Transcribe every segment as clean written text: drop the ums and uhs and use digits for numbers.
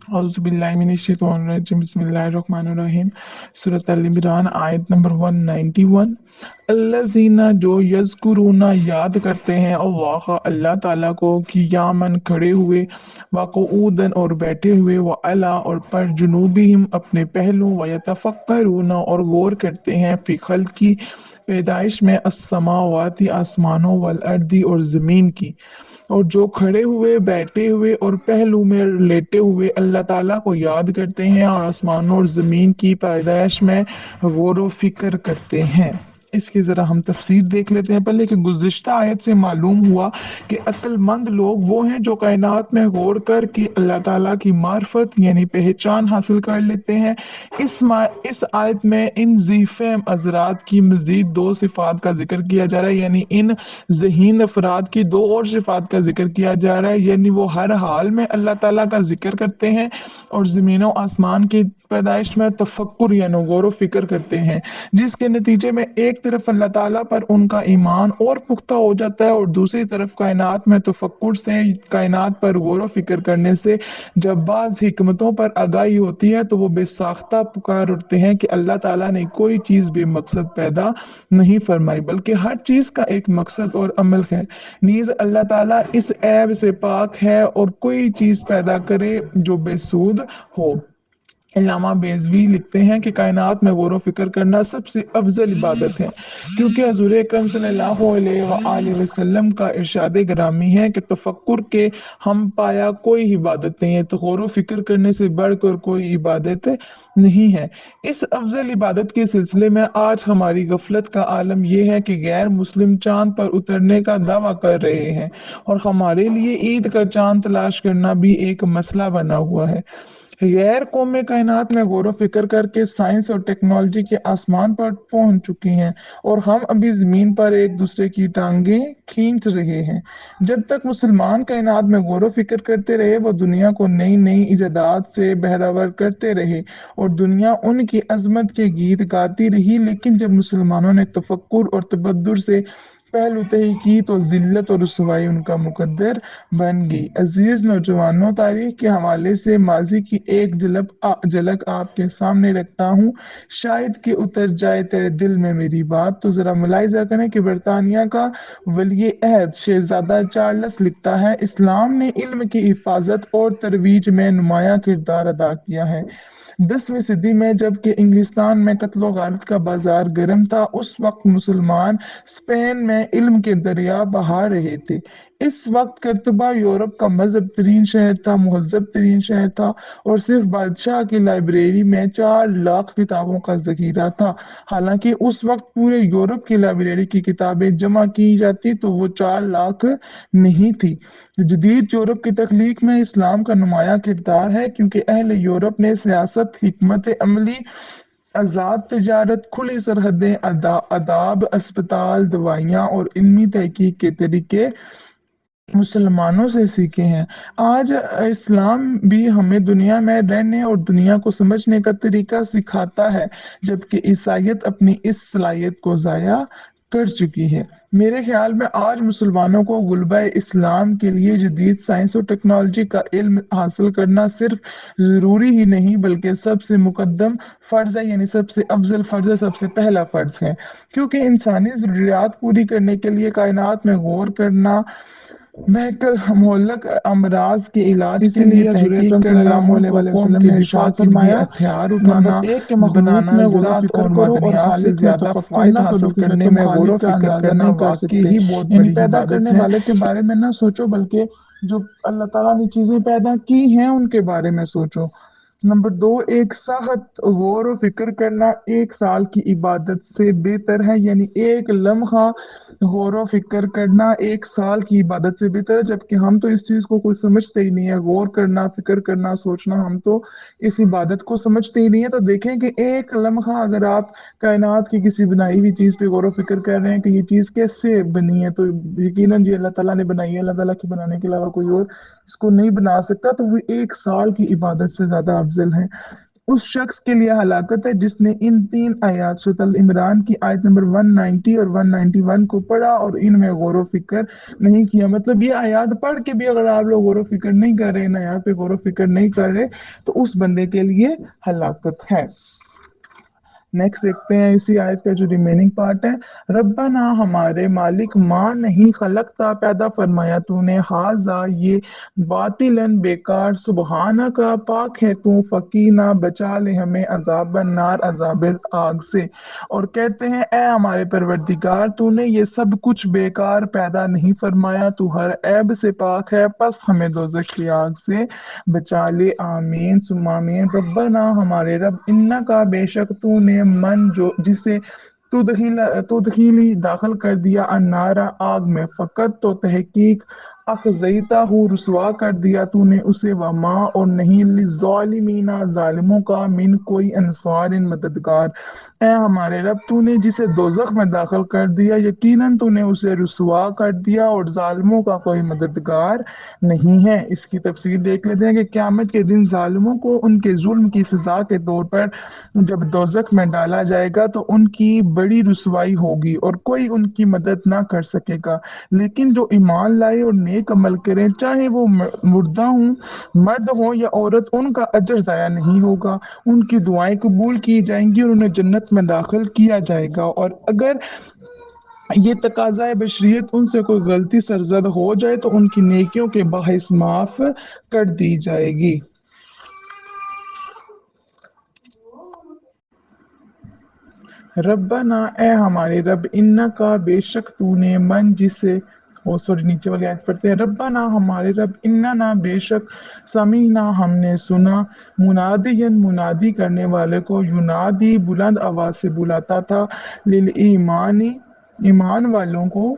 औज़ुबिल्लाहिमिनश्शैतानिर्रजीम बिस्मिल्लाहिर्रहमानिर्रहीम। सूरत अल इमरान आयत नंबर 191। अल्लज़ीना जो यज़कुरूना याद करते हैं अल्लाह अल्लाह ताला को क़ियामन खड़े हुए व क़ुऊदन और बैठे हुए व अला और पर जुनूबिहिम अपने पहलू व यतफ़क्करूना और गौर करते हैं फ़ी ख़ल्क़ि पैदाइश में अस्समावाति आसमानों वल अर्दी और ज़मीन की। और जो खड़े हुए बैठे हुए और पहलू में लेटे हुए अल्लाह ताला को याद करते हैं और आसमानों और ज़मीन की पैदाइश में गौर व फिक्र करते हैं। इसकी ज़रा हम तफसीर देख लेते हैं पहले कि गुज़िश्ता आयत से मालूम हुआ कि अक्लमंद लोग वो हैं जो कायनात में गौर करके अल्लाह ताला की मार्फत यानी पहचान हासिल कर लेते हैं। इस आयत में इन ज़ीफ़ेम अज़रात की मज़ीद दो सिफ़ात का जिक्र किया जा रहा है, यानी इन ज़हीन अफराद की दो और सिफ़ात का जिक्र किया जा रहा है, यानी वो हर हाल में अल्लाह ताला का जिक्र करते हैं और ज़मीनों आसमान की पैदाइश में तफक्कुर यानी गौर व फिक्र करते हैं, जिसके नतीजे में एक तरफ अल्लाह ताला पर उनका ईमान और पुख्ता हो जाता है और दूसरी तरफ कायनात में तफक्कुर से कायनात पर गौर व फिक्र करने से जब बाज़ हिकमतों पर आगाही होती है तो वो बेसाख्ता पुकार उठते हैं कि अल्लाह ताला ने कोई चीज़ बेमकसद पैदा नहीं फरमाई, बल्कि हर चीज़ का एक मकसद और अमल है। नीज़ अल्लाह ताला इस ऐब से पाक है और कोई चीज़ पैदा करे जो बेसूद हो। अल्लामा बेज़वी लिखते हैं कि कायनात में गौर व फिक्र करना सबसे अफजल इबादत है, क्योंकि हज़ूर अकरम सल्लल्लाहु अलैहि वसल्लम का इरशाद गिरामी है कि तफक्कुर के हम पाया कोई इबादत नहीं है, तो गौर व फिक्र करने से बढ़कर कोई इबादत नहीं है। इस अफजल इबादत के सिलसिले में आज हमारी गफलत का आलम यह है कि गैर मुस्लिम चांद पर उतरने का दावा कर रहे हैं और हमारे लिए ईद का चांद तलाश करना भी एक मसला बना हुआ है। गैर कौमें कायनात में गौर व फिक्र करके साइंस और टेक्नोलॉजी के आसमान पर पहुंच चुकी हैं और हम अभी ज़मीन पर एक दूसरे की टांगें खींच रहे हैं। जब तक मुसलमान कायनात में गौर व फिक्र करते रहे वो दुनिया को नई नई इजादात से बहरावर करते रहे और दुनिया उनकी अजमत के गीत गाती रही, लेकिन जब मुसलमानों ने तफक्कुर और तबद्दुर से पहलू तही की तो जिल्लत और रुसवाई उनका मुकद्दर बन गई। अजीज नौजवानों, तारीख के हवाले से माजी की एक झलक आपके सामने रखता हूँ, शायद कि उतर जाए तेरे दिल में मेरी बात। तो ज़रा मुलाहिजा करें कि बरतानिया का वली अहद शहजादा चार्ल्स लिखता है, इस्लाम ने इल्म की हिफाजत और तरवीज में नुमाया किरदार अदा किया है। 10वीं सदी में जबकि इंग्लिस्तान में कत्ल गारत का बाजार गर्म था, उस वक्त मुसलमान स्पेन में इल्म के दरिया बहा रहे थे। इस वक्त करतबा यूरोप का मजहब तरीन शहर था, महजब तरीन शहर था और सिर्फ बादशाह की लाइब्रेरी में 4 लाख किताबों का जखीरा था। हालांकि उस वक्त पूरे यूरोप की लाइब्रेरी की किताबें जमा की जाती तो वो 4 लाख नहीं थी। जदीद यूरोप की तख्लीक में इस्लाम का नुमाया किरदार है, क्योंकि अहले यूरोप ने सियासत, हिकमत अमली, आज़ाद तजारत, खुली सरहदें, अदाब, अस्पताल, दवाइयाँ और इल्मी तहकीक के तरीके मुसलमानों से सीखे हैं। आज इस्लाम भी हमें दुनिया में रहने और दुनिया को समझने का तरीका सिखाता है, जबकि ईसाइयत अपनी इस सलाहियत को ज़ाया कर चुकी है। मेरे ख्याल में आज मुसलमानों को गुलबा इस्लाम के लिए जदीद साइंस और टेक्नोलॉजी का इल्म हासिल करना सिर्फ ज़रूरी ही नहीं बल्कि सबसे मुकद्दम फ़र्ज़ है, यानी सबसे अफजल फ़र्ज़ है, सबसे पहला फ़र्ज़ है, क्योंकि इंसानी ज़रूरियात पूरी करने के लिए कायनात में गौर करना, महकल मोहल्लक अमराज के इलाज के लिए इसीलिए हज़ूर तहकीक अकरम करना, सल्लल्लाहु अलैहि उनको कौम वसल्लम के ने दिफा इरशाद के लिए फरमाया, हथियार नंबर उठाना, एक के मखलूक बनाना, में गौर व ज़राअत फिक्र और करो और मादनियात से खालिक में ज़्यादा तफक्कुर फ़ायदा ना हासिल करो, क्योंकि करने तुम में गौर व खालिक का फिक्र अंदाजा करना नहीं कर वाकई सकते। ही बहुत यानी बड़ी पैदा इबादत करने है। वाले के बारे में ना सोचो, बल्कि जो अल्लाह ताला ने चीज़ें पैदा की हैं उनके बारे में सोचो। नंबर 2, एक साहत गौर व फिक्र करना 1 साल की इबादत से बेहतर है, यानी एक लम्हा गौर व फिक्र करना 1 साल की इबादत से बेहतर है, जबकि हम तो इस चीज़ को कोई समझते ही नहीं है। गौर करना, फिक्र करना, सोचना, हम तो इस इबादत को समझते ही नहीं है। तो देखें कि एक लम्हा अगर आप कायनात की किसी बनाई हुई चीज़ पे गौर व फिक्र कर रहे हैं कि ये चीज़ कैसे बनी है, तो यकीनन जी अल्लाह ताला ने बनाई है, अल्लाह ताला के बनाने के अलावा कोई और इसको नहीं बना सकता, तो वो 1 साल की इबादत से ज़्यादा अफजल है। उस शख्स के लिए हलाकत है जिसने इन 3 आयत सूरत अल इमरान की आयत नंबर 190 और 191 को पढ़ा और इनमें गौर फिक्र नहीं किया। मतलब ये आयत पढ़ के भी अगर आप लोग गौर फिक्र नहीं कर रहे, इन आयत पे गौर फिक्र नहीं कर रहे, तो उस बंदे के लिए हलाकत है। नेक्स्ट देखते हैं इसी आयत का जो रिमेनिंग पार्ट है। रब्बना हमारे मालिक, माँ नहीं खलकता पैदा फरमाया तूने, हाजा ये बातिलन बेकार, सुबहाना का पाक है तू, फकीना बचा ले हमें अजाब नार अजाब आग से। और कहते हैं ए हमारे परवरदिगार, तूने ये सब कुछ बेकार पैदा नहीं फरमाया, तू हर ऐब से पाक है, पस हमें दोजख की आग से बचा ले। आमीन सुम्मा आमीन। रब्बना हमारे रब, इन्ना का बेशक तूने मन जो जिसे तुदखिली दाखिल कर दिया अन्नारा आग में, फकत तो तहकीक अखज़ैता हूँ रुसवा कर दिया तूने उसे, वमा और नहीं लिज़ालिमीना जालिमों का मिन कोई अंसार इन मददगार। ए हमारे रब, तूने जिसे दोजख में दाखिल कर दिया यकीनन तूने उसे रुसवा कर दिया और जालिमों का कोई मददगार नहीं है। इसकी तफसीर देख लेते हैं कि क़यामत के दिन जालिमों को उनके जुल्म की सजा के तौर पर जब दोजख में डाला जाएगा तो उनकी बड़ी रुसवाई होगी और कोई उनकी मदद ना कर सकेगा। लेकिन जो ईमान लाए और नेक अमल करें, चाहे वो मुर्दा हों, मर्द हों या औरत, उनका अजर ज़ाया नहीं होगा, उनकी दुआएं कबूल की जाएंगी और उन्हें जन्नत में दाखिल किया जाएगा। और अगर ये तकाज़ाए बशरियत उनसे कोई गलती सरजद हो जाए तो उनकी नेकियों के बाहिस माफ कर दी जाएगी। रब्बना ए हमारे रब, इन्ना का बेशक तूने मन जिसे सॉरी नीचे वाली आयत पढ़ते हैं। रब्बना हमारे रब, इन्ना ना बेशक, समीना हमने सुना, मुनादियन मुनादी करने वाले को, युनादी बुलंद आवाज से बुलाता था, लिल ईमानी ईमान वालों को,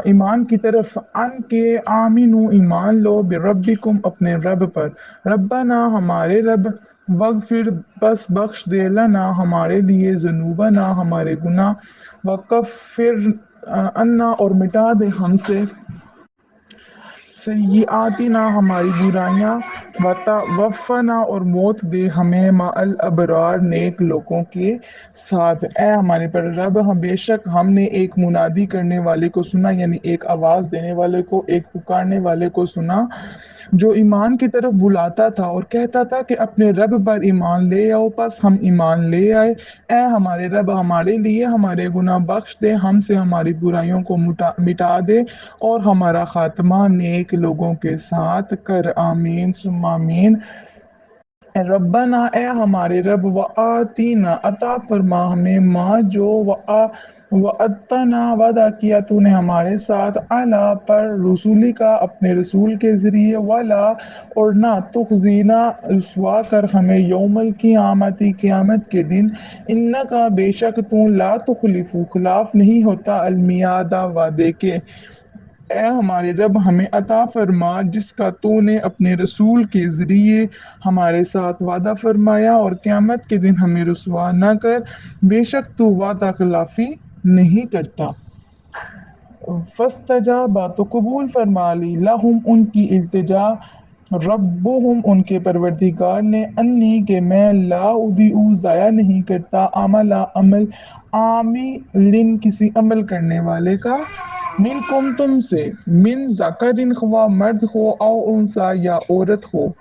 ईमान की तरफ, अन के आमिनु ईमान लो, बिरब्बिकुम अपने रब पर। रब्बना हमारे रब, वगफिर बस बख्श दे, लना हमारे लिए, जुनूबना हमारे गुनाह, वकफिर अन्ना और मिटा दे हमसे, सय्यातिना हमारी बुराइयां, वफ़ना और मौत दे हमें माअल अबरार नेक लोगों के साथ। ए हमारे पर रब, हम बेशक हमने एक मुनादी करने वाले को सुना, यानी एक आवाज देने वाले को, एक पुकारने वाले को सुना जो ईमान की तरफ बुलाता था और कहता था कि अपने रब पर ईमान ले आओ। बस हम ईमान ले आए। ए हमारे रब, हमारे लिए हमारे गुनाह बख्श दे, हमसे हमारी बुराइयों को मिटा दे और हमारा खात्मा नेक लोगों के साथ कर। आमीन सुम्मा आमीन। रब्बना ए हमारे रब, व आतीना अता फरमा हमें, माँ जो व अत्तना वादा किया तूने हमारे साथ, अला पर रसूली का अपने रसूल के जरिए, वाला और ना तुखजीना रुसवा कर हमें, यौमल की आमती क़यामत के दिन, इन्ना का बेशक तू ला तुखलिफू खिलाफ नहीं होता, अलमियादा वादे के। ए हमारे रब, हमें अता फरमा जिसका तूने अपने रसूल के जरिए हमारे साथ वादा फरमाया और क़यामत के दिन हमें रुसवा न कर, बेशक तू वादा खिलाफी नहीं करता। फस्तजा बातो कबूल फरमा ली, लहुम उनकी इल्तिजा, रब्बुहुम उनके परवरदिगार ने, अन्नी के मैं, ला उदिउ ज़ाया नहीं करता, अमला अमल, आमिलिन किसी अमल करने वाले का, मिनकुम तुमसे, मिन ज़करिन ख्वा मर्द हो, औ उनसा या औरत हो।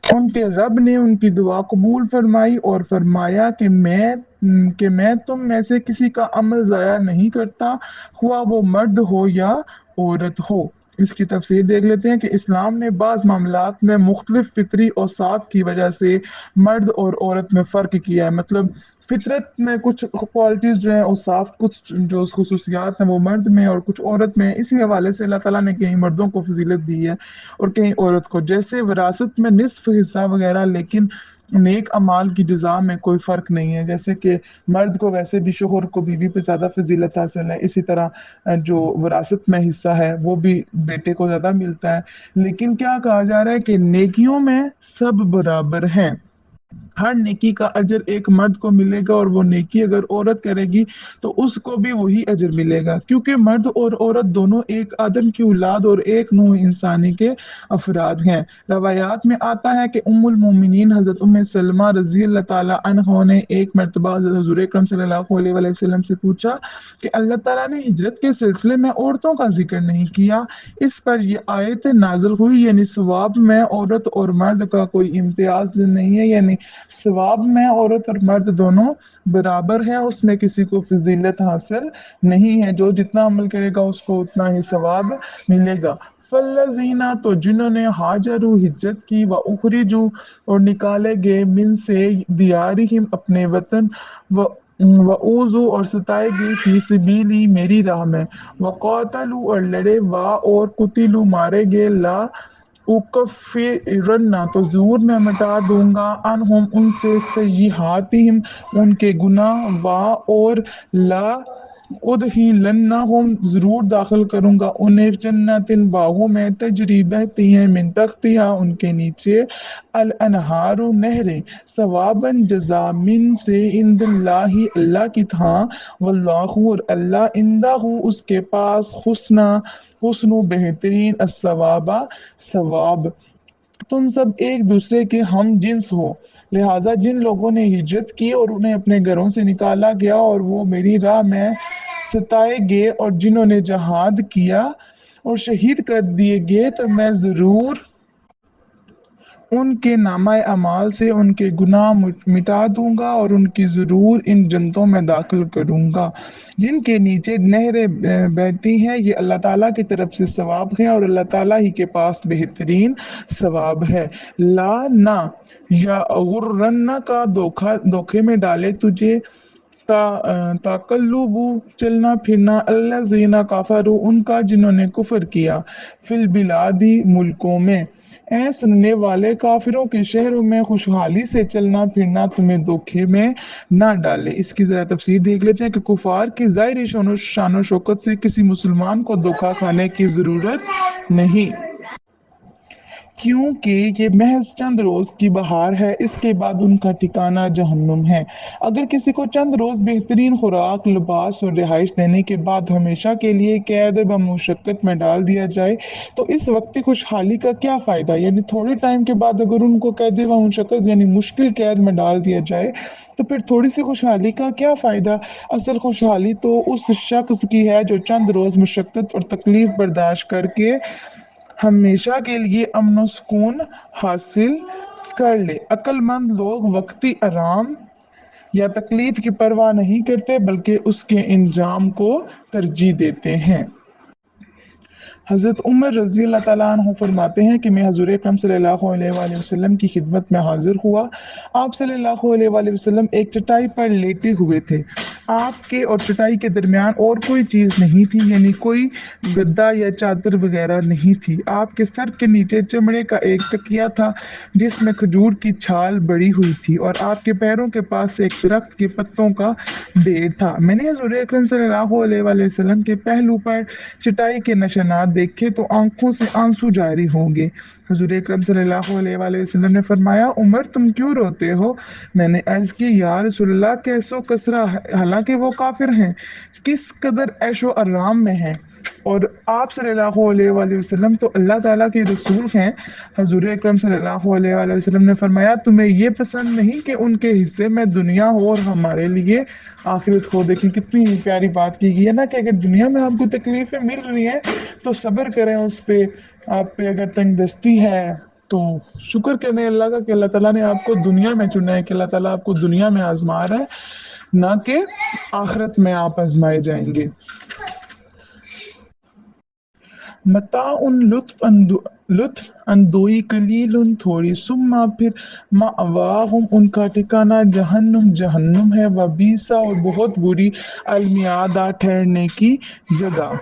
उनके रब ने उनकी दुआ कबूल फरमाई और फरमाया कि मैं तुम में से किसी का अमल ज़ाया नहीं करता, हुआ वो मर्द हो या औरत हो। इसकी तफसीर देख लेते हैं कि इस्लाम ने बाज़ मामलात में मुख्तलिफ फितरी और साफ की वजह से मर्द और औरत में फ़र्क किया है। मतलब फितरत में कुछ क्वालिटीज़ जो हैं और साफ कुछ जो खसूसियात हैं वो मर्द में और कुछ औरत में। इसी हवाले से अल्लाह ताला ने कहीं मर्दों को फजीलत दी है और कहीं औरत को, जैसे विरासत में निस्फ हिस्सा वगैरह, लेकिन नेक अमाल की जजा में कोई फ़र्क नहीं है। जैसे कि मर्द को वैसे भी शोहर को बीवी पे ज़्यादा फजीलत हासिल है, इसी तरह जो विरासत में हिस्सा है वो भी बेटे को ज़्यादा मिलता है। लेकिन क्या कहा जा रहा है कि नेकियों में सब बराबर हैं। हर नेकी का अजर एक मर्द को मिलेगा और वो नेकी अगर औरत करेगी तो उसको भी वही अजर मिलेगा, क्योंकि मर्द और औरत दोनों एक आदम की औलाद और एक नूह इंसानी के अफराद हैं। रवायात में आता है कि उम्मुल मोमिनीन हजरत उम्मे सलमा रजी अल्लाह ताला अन्हा ने एक मरतबा हुजूर अकरम सल्लल्लाहु अलैहि वसल्लम से पूछा कि अल्लाह ताला ने हिजरत के सिलसिले में औरतों का जिक्र नहीं किया। इस पर यह आयत नाजिल हुई, यानी सवाब में औरत और मर्द का कोई इम्तियाज नहीं है, यानी सवाब में औरत और मर्द दोनों बराबर है, उसमें किसी को फजीलत हासिल नहीं है। जो जितना अमल करेगा उसको उतना ही सवाब मिलेगा। फल्लजीना, तो जिन्होंने हाजरू हिज्जत की, व उखरिजू और निकाले गए, मिन से दियारिहिम अपने वतन, व ऊजू और सताए गए, फी सबीली मेरी राह में, व कौतलू और लड़े, वा और कुतिलू मारे गए, ला उकफ़िरन्ना, तो ज़रूर मैं मिटा दूंगा, अनहुम उनसे, सय्यिहातिहिम उनके गुनाह, वा और ला उदखिलन्नहुम जरूर दाखिल करूंगा उन्हें, जन्नतिन बागों में, तजरी बहती हैं, मिन तख्तिहा उनके नीचे, अल अनहारु नहरें, सवाबन जजा, मिन से, इंदल्लाहि अल्लाह की था, वल्लाहु और अल्लाह, इंदाहु उसके पास, हुस्ना हुस्नु बेहतरीन, अस्सवाबा सवाब। तुम सब एक दूसरे के हम जिन्स हो, लिहाजा जिन लोगों ने हिजरत की और उन्हें अपने घरों से निकाला गया और वो मेरी राह में सताए गए, और जिन्होंने जहाद किया और शहीद कर दिए गए, तो मैं जरूर उनके नामा अमाल से उनके गुनाह मिटा दूंगा और उनकी ज़रूर इन जन्नतों में दाखिल करूंगा जिनके नीचे नहरें बहती हैं। ये अल्लाह ताला की तरफ से सवाब है और अल्लाह ताला ही के पास बेहतरीन सवाब है। ला ना या गुर्रन्ना का धोखे में डाले तुझे, ताकल्लुबु चलना फिरना, अल्लज़ीना काफरू उनका जिन्होंने कुफर किया, फिल बिलादी मुल्कों में, ऐ सुनने वाले काफिरों के शहरों में खुशहाली से चलना फिरना तुम्हें धोखे में ना डाले। इसकी जरा तफसीर देख लेते हैं कि कुफार की ज़ाहिरी शान शौकत से किसी मुसलमान को धोखा खाने की ज़रूरत नहीं, क्योंकि ये महज चंद रोज की बहार है, इसके बाद उनका ठिकाना जहन्नुम है। अगर किसी को चंद रोज बेहतरीन खुराक, लिबास और रिहाइश देने के बाद हमेशा के लिए कैद व मुशक्कत में डाल दिया जाए, तो इस वक्त खुशहाली का क्या फ़ायदा। यानी थोड़े टाइम के बाद अगर उनको कैद व मुशक्कत यानी मुश्किल कैद में डाल दिया जाए, तो फिर थोड़ी सी खुशहाली का क्या फ़ायदा। असल खुशहाली तो उस शख्स की है जो चंद रोज़ मुशक्कत और तकलीफ बर्दाश्त करके हमेशा के लिए अमन सुकून हासिल कर ले। अक्लमंद लोग वक्ती आराम या तकलीफ की परवाह नहीं करते, बल्कि उसके इंजाम को तरजीह देते हैं। हज़रत उमर रज़ी अल्लाह ताला अन्हु फरमाते हैं कि मैं हज़ूर अकरम सल्लल्लाहु अलैहि वसल्लम की खिदमत में हाजिर हुआ। आप सल्लल्लाहु अलैहि वसल्लम एक चटाई पर लेटे हुए थे। आपके और चटाई के दरमियान और कोई चीज़ नहीं थी, यानी कोई गद्दा या चादर वगैरह नहीं थी। आपके सर के नीचे चमड़े का एक तकिया था जिसमें खजूर की छाल बड़ी हुई थी, और आपके पैरों के पास एक दरख्त के पत्तों का ढेर था। मैंने हज़ूर अकरम सल्लल्लाहु अलैहि वसल्लम के पहलू पर चटाई के निशानात देखे तो आंखों से आंसू जारी होंगे। हजूर अकरम सल्लल्लाहु अलैहि वसल्लम ने फरमाया, उमर तुम क्यों रोते हो। मैंने अर्ज की, या रसूलल्लाह कैसो कसरा, हालांकि वो काफिर हैं, किस कदर ऐशो आराम में हैं, और आप सल्लल्लाहु अलैहि वसल्लम तो अल्लाह ताला के रसूल हैं। हजूर अकरम सल्लल्लाहु अलैहि वसल्लम ने फरमाया, तुम्हें ये पसंद नहीं कि उनके हिस्से में दुनिया हो और हमारे लिए आखिरत हो। देखिए कितनी प्यारी बात की गई है ना, कि अगर दुनिया में आपको तकलीफें मिल रही हैं तो सब्र करें उस पे। आप पे अगर तंग दस्ती है तो शुक्र करें अल्लाह का कि अल्लाह ताला ने आपको दुनिया में चुना है, कि अल्लाह ताला आपको दुनिया में आजमा रहा है, ना कि आखिरत में आप आजमाए जाएंगे। मता उन लुत्फ अंदोई कलीलुन थोड़ी, सुम्मा फिर मावाहुम उनका ठिकाना जहन्नुम जहन्नुम है, वबीसा और बहुत बुरी, अलमियादा ठहरने की जगह।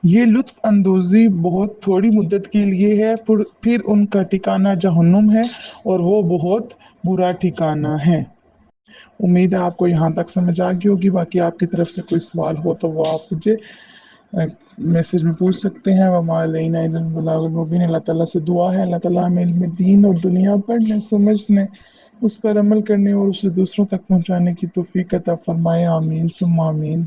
ये लुत्फ अंदोज़ी बहुत थोड़ी मुद्दत के लिए है, फिर उनका ठिकाना जहन्नुम है और वो बहुत बुरा ठिकाना है। उम्मीद है आपको यहाँ तक समझ आ गई होगी। बाकी आपकी तरफ से कोई सवाल हो तो वो आप मुझे मैसेज में पूछ सकते हैं। अल्लाह ताला से दुआ है, अल्लाह ताला हमें इल्म दीन और दुनिया पढ़ने समझने اس پر عمل کرنے اور اسے دوسروں تک پہنچانے کی توفیق عطا فرمائے، آمین ثم آمین۔